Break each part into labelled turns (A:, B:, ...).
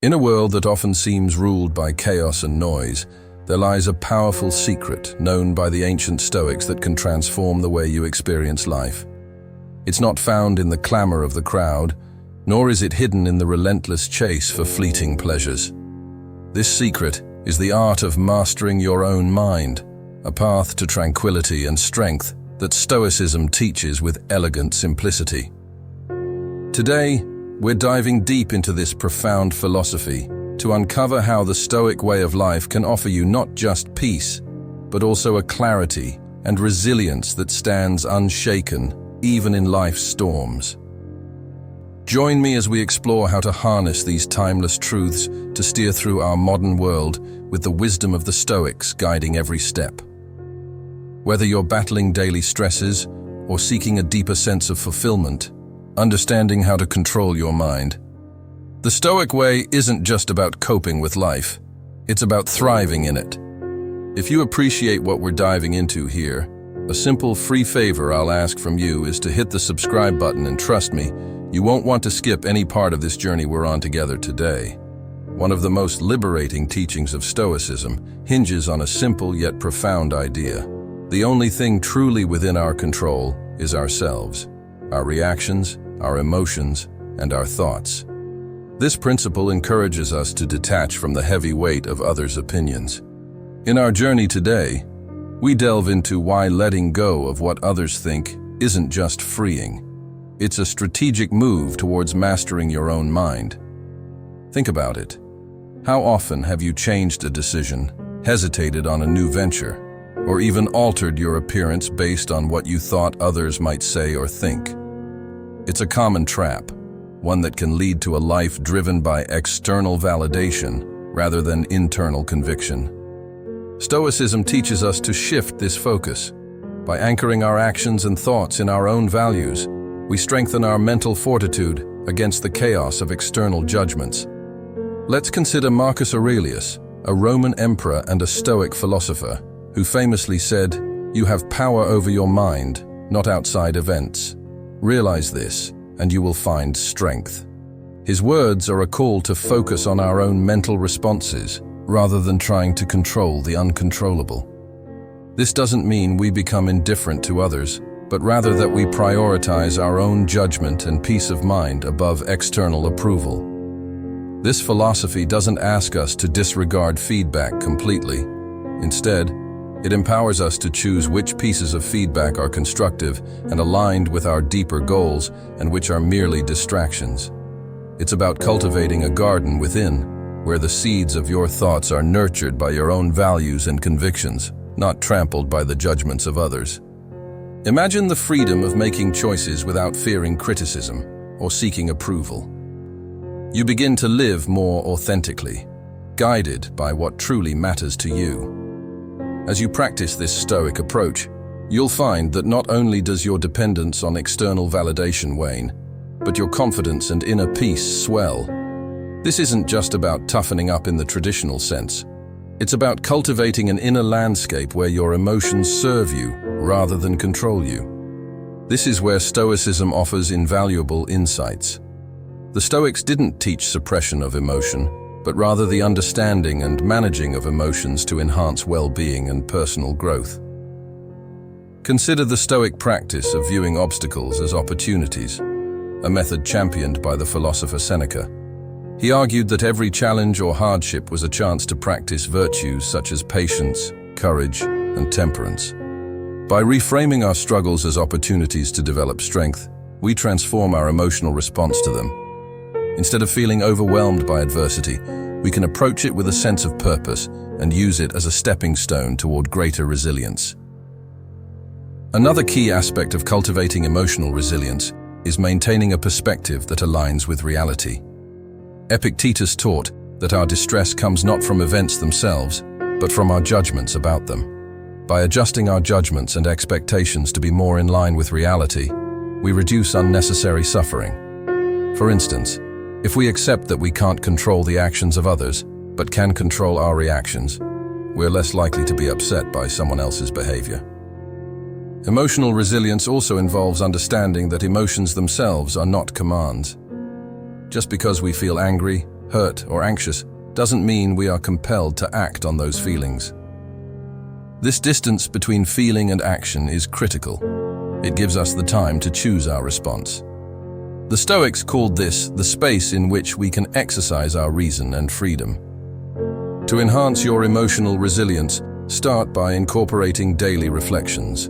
A: In a world that often seems ruled by chaos and noise, there lies a powerful secret known by the ancient Stoics that can transform the way you experience life. It's not found in the clamor of the crowd, nor is it hidden in the relentless chase for fleeting pleasures. This secret is the art of mastering your own mind, a path to tranquility and strength that Stoicism teaches with elegant simplicity. Today, we're diving deep into this profound philosophy to uncover how the Stoic way of life can offer you not just peace, but also a clarity and resilience that stands unshaken even in life's storms. Join me as we explore how to harness these timeless truths to steer through our modern world with the wisdom of the Stoics guiding every step. Whether you're battling daily stresses or seeking a deeper sense of fulfillment, understanding how to control your mind. The Stoic way isn't just about coping with life, it's about thriving in it. If you appreciate what we're diving into here, a simple free favor I'll ask from you is to hit the subscribe button, and trust me, you won't want to skip any part of this journey we're on together today. One of the most liberating teachings of Stoicism hinges on a simple yet profound idea. The only thing truly within our control is ourselves, our reactions, our emotions, and our thoughts. This principle encourages us to detach from the heavy weight of others' opinions. In our journey today, we delve into why letting go of what others think isn't just freeing. It's a strategic move towards mastering your own mind. Think about it. How often have you changed a decision, hesitated on a new venture, or even altered your appearance based on what you thought others might say or think? It's a common trap, one that can lead to a life driven by external validation rather than internal conviction. Stoicism teaches us to shift this focus. By anchoring our actions and thoughts in our own values, we strengthen our mental fortitude against the chaos of external judgments. Let's consider Marcus Aurelius, a Roman emperor and a Stoic philosopher, who famously said, "You have power over your mind, not outside events. Realize this, and you will find strength." His words are a call to focus on our own mental responses, rather than trying to control the uncontrollable. This doesn't mean we become indifferent to others, but rather that we prioritize our own judgment and peace of mind above external approval. This philosophy doesn't ask us to disregard feedback completely. Instead, it empowers us to choose which pieces of feedback are constructive and aligned with our deeper goals and which are merely distractions. It's about cultivating a garden within, where the seeds of your thoughts are nurtured by your own values and convictions, not trampled by the judgments of others. Imagine the freedom of making choices without fearing criticism or seeking approval. You begin to live more authentically, guided by what truly matters to you. As you practice this Stoic approach, you'll find that not only does your dependence on external validation wane, but your confidence and inner peace swell. This isn't just about toughening up in the traditional sense. It's about cultivating an inner landscape where your emotions serve you rather than control you. This is where Stoicism offers invaluable insights. The Stoics didn't teach suppression of emotion, but rather the understanding and managing of emotions to enhance well-being and personal growth. Consider the Stoic practice of viewing obstacles as opportunities, a method championed by the philosopher Seneca. He argued that every challenge or hardship was a chance to practice virtues such as patience, courage, and temperance. By reframing our struggles as opportunities to develop strength, we transform our emotional response to them. Instead of feeling overwhelmed by adversity, we can approach it with a sense of purpose and use it as a stepping stone toward greater resilience. Another key aspect of cultivating emotional resilience is maintaining a perspective that aligns with reality. Epictetus taught that our distress comes not from events themselves, but from our judgments about them. By adjusting our judgments and expectations to be more in line with reality, we reduce unnecessary suffering. For instance, if we accept that we can't control the actions of others, but can control our reactions, we're less likely to be upset by someone else's behavior. Emotional resilience also involves understanding that emotions themselves are not commands. Just because we feel angry, hurt, or anxious doesn't mean we are compelled to act on those feelings. This distance between feeling and action is critical. It gives us the time to choose our response. The Stoics called this the space in which we can exercise our reason and freedom. To enhance your emotional resilience, start by incorporating daily reflections.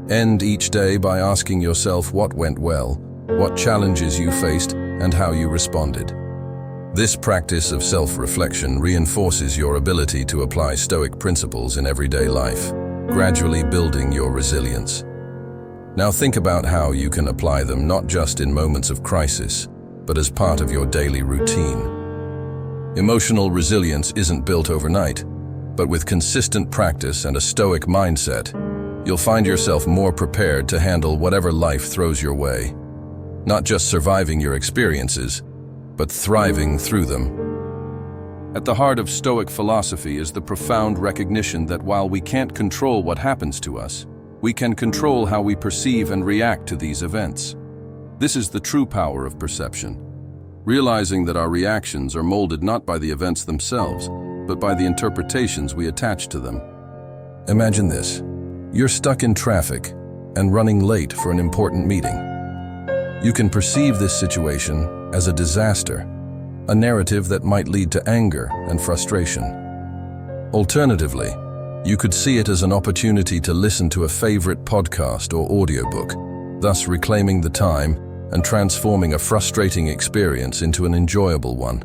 A: End each day by asking yourself what went well, what challenges you faced, and how you responded. This practice of self-reflection reinforces your ability to apply Stoic principles in everyday life, gradually building your resilience. Now think about how you can apply them not just in moments of crisis, but as part of your daily routine. Emotional resilience isn't built overnight, but with consistent practice and a Stoic mindset, you'll find yourself more prepared to handle whatever life throws your way. Not just surviving your experiences, but thriving through them. At the heart of Stoic philosophy is the profound recognition that while we can't control what happens to us, we can control how we perceive and react to these events. This is the true power of perception. Realizing that our reactions are molded not by the events themselves, but by the interpretations we attach to them. Imagine this. You're stuck in traffic and running late for an important meeting. You can perceive this situation as a disaster, a narrative that might lead to anger and frustration. Alternatively, you could see it as an opportunity to listen to a favorite podcast or audiobook, thus reclaiming the time and transforming a frustrating experience into an enjoyable one.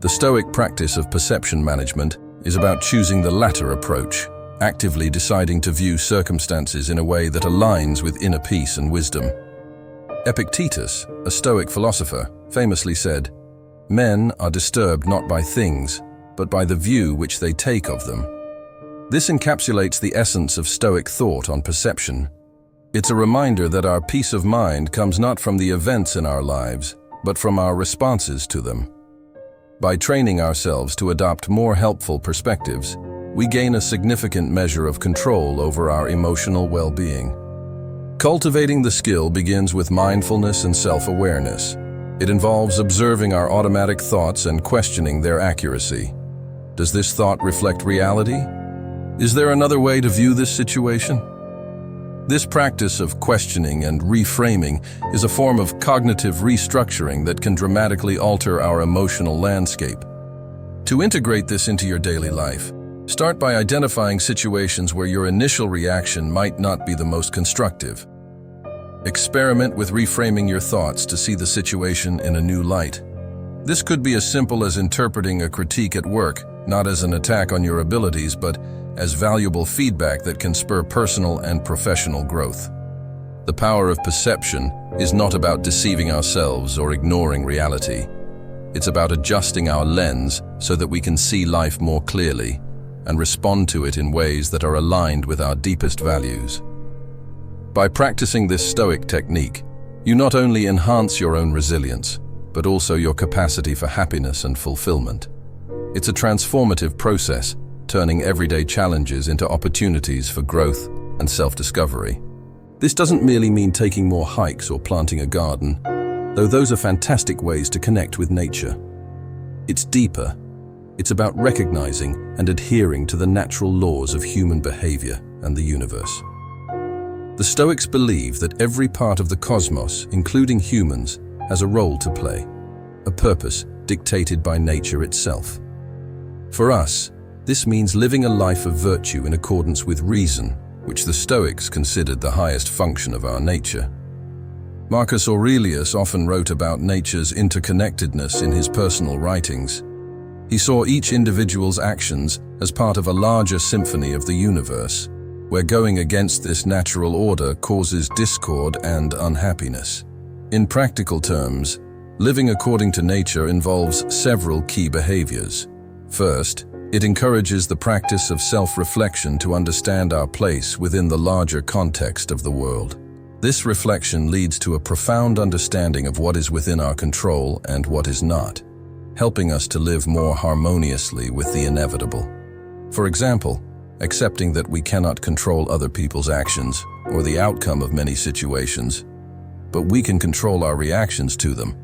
A: The Stoic practice of perception management is about choosing the latter approach, actively deciding to view circumstances in a way that aligns with inner peace and wisdom. Epictetus, a Stoic philosopher, famously said, "Men are disturbed not by things, but by the view which they take of them." This encapsulates the essence of Stoic thought on perception. It's a reminder that our peace of mind comes not from the events in our lives, but from our responses to them. By training ourselves to adopt more helpful perspectives, we gain a significant measure of control over our emotional well-being. Cultivating the skill begins with mindfulness and self-awareness. It involves observing our automatic thoughts and questioning their accuracy. Does this thought reflect reality? Is there another way to view this situation? This practice of questioning and reframing is a form of cognitive restructuring that can dramatically alter our emotional landscape. To integrate this into your daily life, start by identifying situations where your initial reaction might not be the most constructive. Experiment with reframing your thoughts to see the situation in a new light. This could be as simple as interpreting a critique at work, not as an attack on your abilities, but as valuable feedback that can spur personal and professional growth. The power of perception is not about deceiving ourselves or ignoring reality. It's about adjusting our lens so that we can see life more clearly and respond to it in ways that are aligned with our deepest values. By practicing this Stoic technique, you not only enhance your own resilience, but also your capacity for happiness and fulfillment. It's a transformative process, turning everyday challenges into opportunities for growth and self-discovery. This doesn't merely mean taking more hikes or planting a garden, though those are fantastic ways to connect with nature. It's deeper. It's about recognizing and adhering to the natural laws of human behavior and the universe. The Stoics believe that every part of the cosmos, including humans, has a role to play, a purpose dictated by nature itself. For us, this means living a life of virtue in accordance with reason, which the Stoics considered the highest function of our nature. Marcus Aurelius often wrote about nature's interconnectedness in his personal writings. He saw each individual's actions as part of a larger symphony of the universe, where going against this natural order causes discord and unhappiness. In practical terms, living according to nature involves several key behaviors. First, it encourages the practice of self-reflection to understand our place within the larger context of the world. This reflection leads to a profound understanding of what is within our control and what is not, helping us to live more harmoniously with the inevitable. For example, accepting that we cannot control other people's actions or the outcome of many situations, but we can control our reactions to them.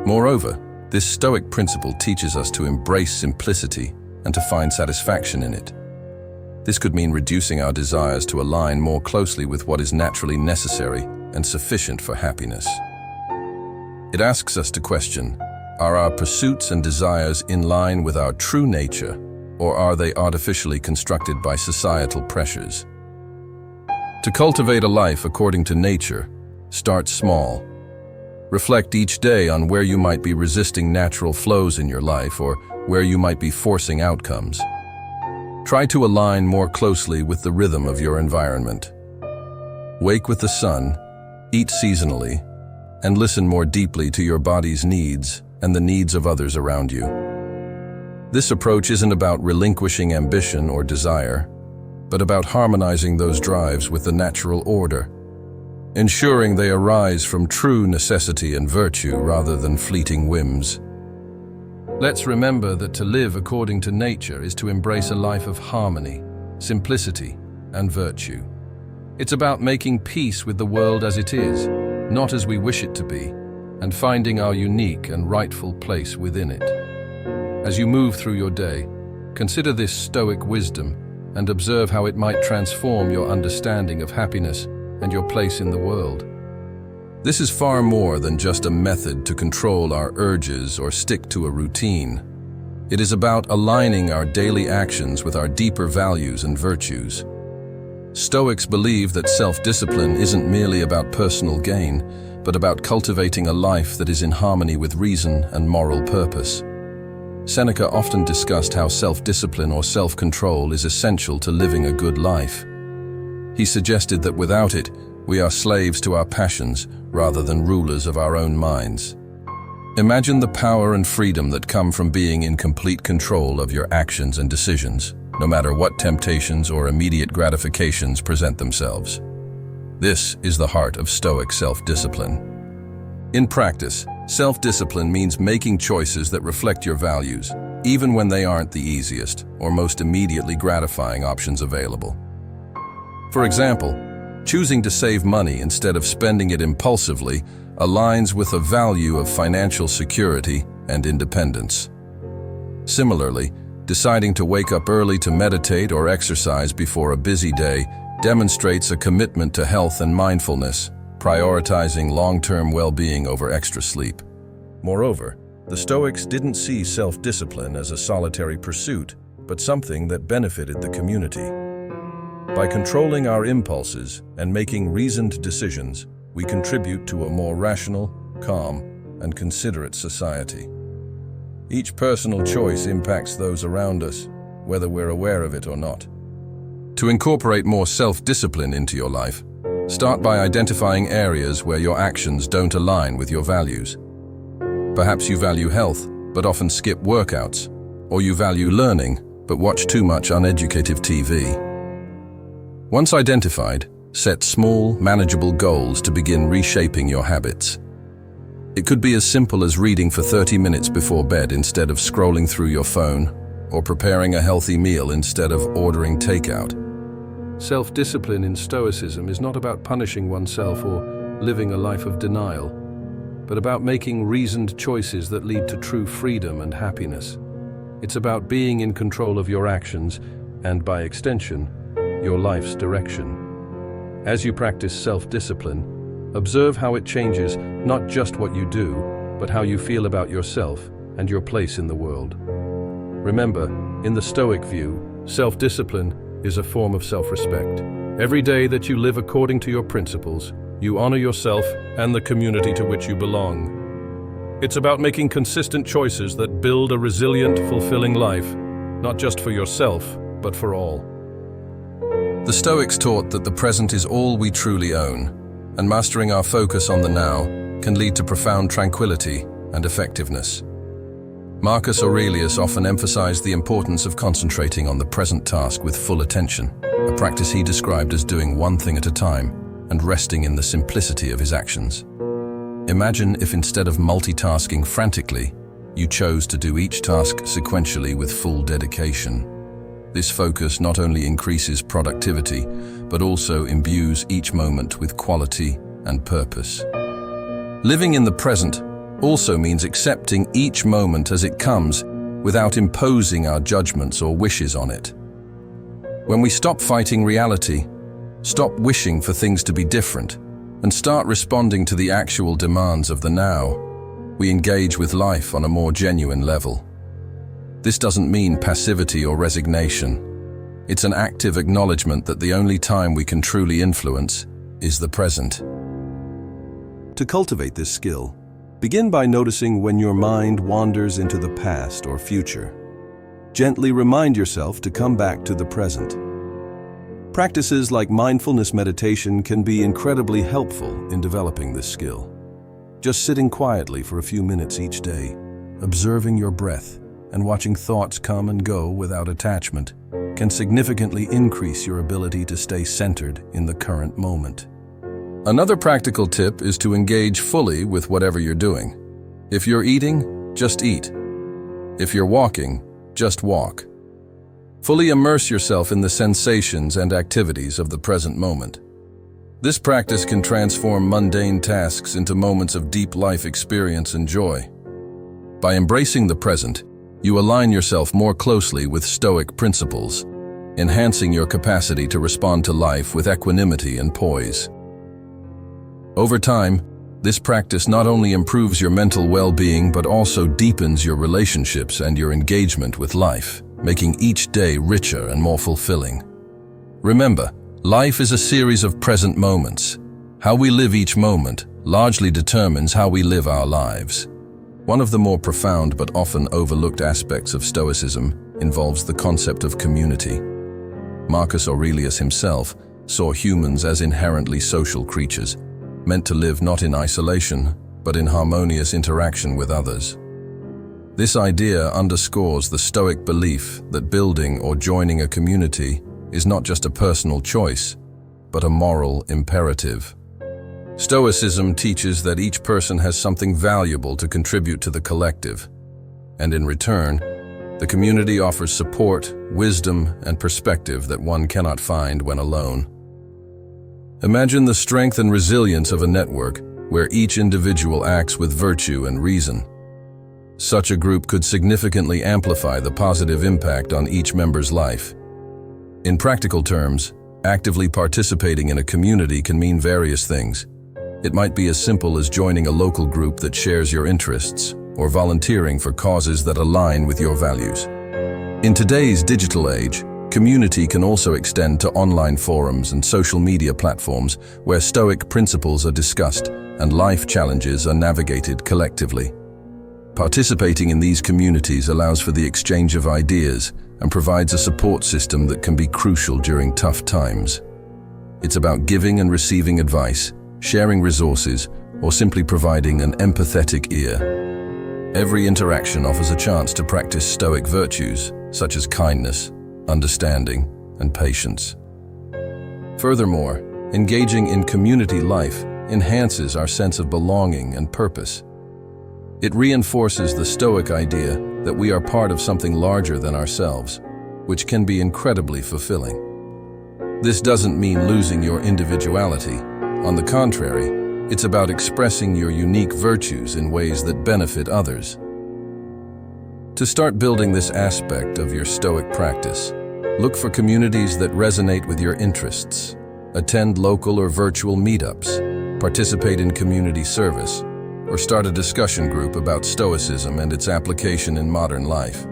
A: Moreover, This Stoic principle teaches us to embrace simplicity and to find satisfaction in it. This could mean reducing our desires to align more closely with what is naturally necessary and sufficient for happiness. It asks us to question, are our pursuits and desires in line with our true nature, or are they artificially constructed by societal pressures? To cultivate a life according to nature, start small. Reflect each day on where you might be resisting natural flows in your life or where you might be forcing outcomes. Try to align more closely with the rhythm of your environment. Wake with the sun, eat seasonally, and listen more deeply to your body's needs and the needs of others around you. This approach isn't about relinquishing ambition or desire, but about harmonizing those drives with the natural order, ensuring they arise from true necessity and virtue rather than fleeting whims. Let's remember that to live according to nature is to embrace a life of harmony, simplicity, and virtue. It's about making peace with the world as it is, not as we wish it to be, and finding our unique and rightful place within it. As you move through your day, consider this Stoic wisdom and observe how it might transform your understanding of happiness and your place in the world. This is far more than just a method to control our urges or stick to a routine. It is about aligning our daily actions with our deeper values and virtues. Stoics believe that self-discipline isn't merely about personal gain, but about cultivating a life that is in harmony with reason and moral purpose. Seneca often discussed how self-discipline or self-control is essential to living a good life. He suggested that without it, we are slaves to our passions rather than rulers of our own minds. Imagine the power and freedom that come from being in complete control of your actions and decisions, no matter what temptations or immediate gratifications present themselves. This is the heart of Stoic self-discipline. In practice, self-discipline means making choices that reflect your values, even when they aren't the easiest or most immediately gratifying options available. For example, choosing to save money instead of spending it impulsively aligns with a value of financial security and independence. Similarly, deciding to wake up early to meditate or exercise before a busy day demonstrates a commitment to health and mindfulness, prioritizing long-term well-being over extra sleep. Moreover, the Stoics didn't see self-discipline as a solitary pursuit, but something that benefited the community. By controlling our impulses and making reasoned decisions, we contribute to a more rational, calm, and considerate society. Each personal choice impacts those around us, whether we're aware of it or not. To incorporate more self-discipline into your life, start by identifying areas where your actions don't align with your values. Perhaps you value health, but often skip workouts, or you value learning, but watch too much uneducative TV. Once identified, set small, manageable goals to begin reshaping your habits. It could be as simple as reading for 30 minutes before bed instead of scrolling through your phone, or preparing a healthy meal instead of ordering takeout. Self-discipline in Stoicism is not about punishing oneself or living a life of denial, but about making reasoned choices that lead to true freedom and happiness. It's about being in control of your actions and, by extension, your life's direction. As you practice self-discipline, observe how it changes not just what you do, but how you feel about yourself and your place in the world. Remember, in the Stoic view, self-discipline is a form of self-respect. Every day that you live according to your principles, you honor yourself and the community to which you belong. It's about making consistent choices that build a resilient, fulfilling life, not just for yourself, but for all. The Stoics taught that the present is all we truly own, and mastering our focus on the now can lead to profound tranquility and effectiveness. Marcus Aurelius often emphasized the importance of concentrating on the present task with full attention, a practice he described as doing one thing at a time and resting in the simplicity of his actions. Imagine if instead of multitasking frantically, you chose to do each task sequentially with full dedication. This focus not only increases productivity, but also imbues each moment with quality and purpose. Living in the present also means accepting each moment as it comes without imposing our judgments or wishes on it. When we stop fighting reality, stop wishing for things to be different, and start responding to the actual demands of the now, we engage with life on a more genuine level. This doesn't mean passivity or resignation. It's an active acknowledgement that the only time we can truly influence is the present.
B: To cultivate this skill, begin by noticing when your mind wanders into the past or future. Gently remind yourself to come back to the present. Practices like mindfulness meditation can be incredibly helpful in developing this skill. Just sitting quietly for a few minutes each day, observing your breath, and watching thoughts come and go without attachment can significantly increase your ability to stay centered in the current moment.
A: Another practical tip is to engage fully with whatever you're doing. If you're eating, just eat. If you're walking, just walk. Fully immerse yourself in the sensations and activities of the present moment. This practice can transform mundane tasks into moments of deep life experience and joy. By embracing the present, you align yourself more closely with Stoic principles, enhancing your capacity to respond to life with equanimity and poise. Over time, this practice not only improves your mental well-being but also deepens your relationships and your engagement with life, making each day richer and more fulfilling. Remember, life is a series of present moments. How we live each moment largely determines how we live our lives. One of the more profound but often overlooked aspects of Stoicism involves the concept of community. Marcus Aurelius himself saw humans as inherently social creatures, meant to live not in isolation, but in harmonious interaction with others. This idea underscores the Stoic belief that building or joining a community is not just a personal choice, but a moral imperative. Stoicism teaches that each person has something valuable to contribute to the collective, and in return, the community offers support, wisdom, and perspective that one cannot find when alone. Imagine the strength and resilience of a network where each individual acts with virtue and reason. Such a group could significantly amplify the positive impact on each member's life. In practical terms, actively participating in a community can mean various things. It might be as simple as joining a local group that shares your interests, or volunteering for causes that align with your values. In today's digital age, community can also extend to online forums and social media platforms where Stoic principles are discussed and life challenges are navigated collectively. Participating in these communities allows for the exchange of ideas and provides a support system that can be crucial during tough times. It's about giving and receiving advice, sharing resources, or simply providing an empathetic ear. Every interaction offers a chance to practice Stoic virtues, such as kindness, understanding, and patience. Furthermore, engaging in community life enhances our sense of belonging and purpose. It reinforces the Stoic idea that we are part of something larger than ourselves, which can be incredibly fulfilling. This doesn't mean losing your individuality. On the contrary, it's about expressing your unique virtues in ways that benefit others. To start building this aspect of your Stoic practice, look for communities that resonate with your interests. Attend local or virtual meetups, participate in community service, or start a discussion group about Stoicism and its application in modern life.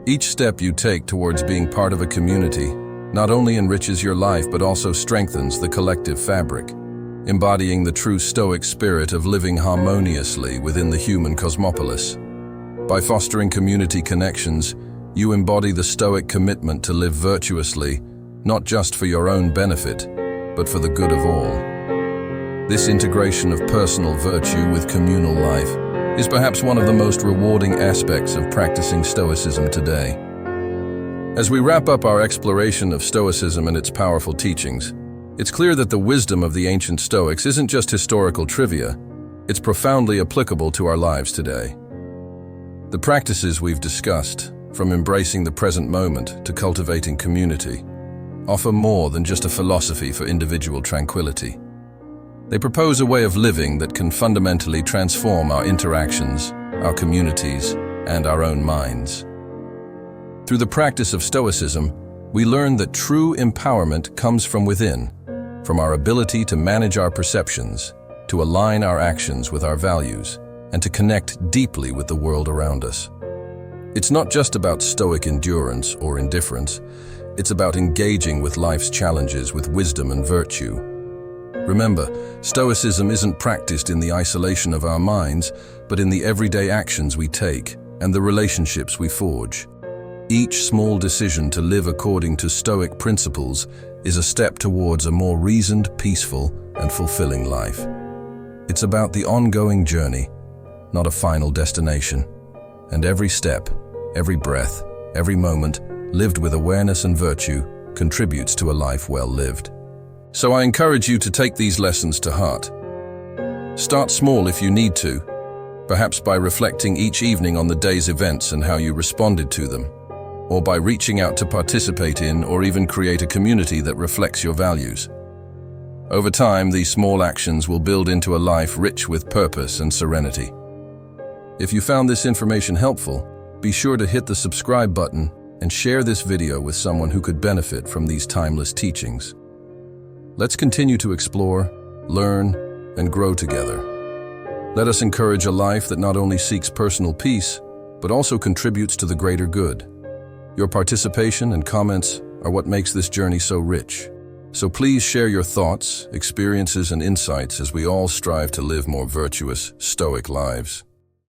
A: Each step you take towards being part of a community not only enriches your life but also strengthens the collective fabric, embodying the true Stoic spirit of living harmoniously within the human cosmopolis. By fostering community connections, you embody the Stoic commitment to live virtuously, not just for your own benefit, but for the good of all. This integration of personal virtue with communal life is perhaps one of the most rewarding aspects of practicing Stoicism today. As we wrap up our exploration of Stoicism and its powerful teachings, it's clear that the wisdom of the ancient Stoics isn't just historical trivia, it's profoundly applicable to our lives today. The practices we've discussed, from embracing the present moment to cultivating community, offer more than just a philosophy for individual tranquility. They propose a way of living that can fundamentally transform our interactions, our communities, and our own minds. Through the practice of Stoicism, we learn that true empowerment comes from within, from our ability to manage our perceptions, to align our actions with our values, and to connect deeply with the world around us. It's not just about Stoic endurance or indifference, it's about engaging with life's challenges with wisdom and virtue. Remember, Stoicism isn't practiced in the isolation of our minds, but in the everyday actions we take and the relationships we forge. Each small decision to live according to Stoic principles is a step towards a more reasoned, peaceful, and fulfilling life. It's about the ongoing journey, not a final destination. And every step, every breath, every moment, lived with awareness and virtue, contributes to a life well lived. So I encourage you to take these lessons to heart. Start small if you need to, perhaps by reflecting each evening on the day's events and how you responded to them, or by reaching out to participate in or even create a community that reflects your values. Over time, these small actions will build into a life rich with purpose and serenity. If you found this information helpful, be sure to hit the subscribe button and share this video with someone who could benefit from these timeless teachings. Let's continue to explore, learn, and grow together. Let us encourage a life that not only seeks personal peace, but also contributes to the greater good. Your participation and comments are what makes this journey so rich. So please share your thoughts, experiences, and insights as we all strive to live more virtuous, Stoic lives.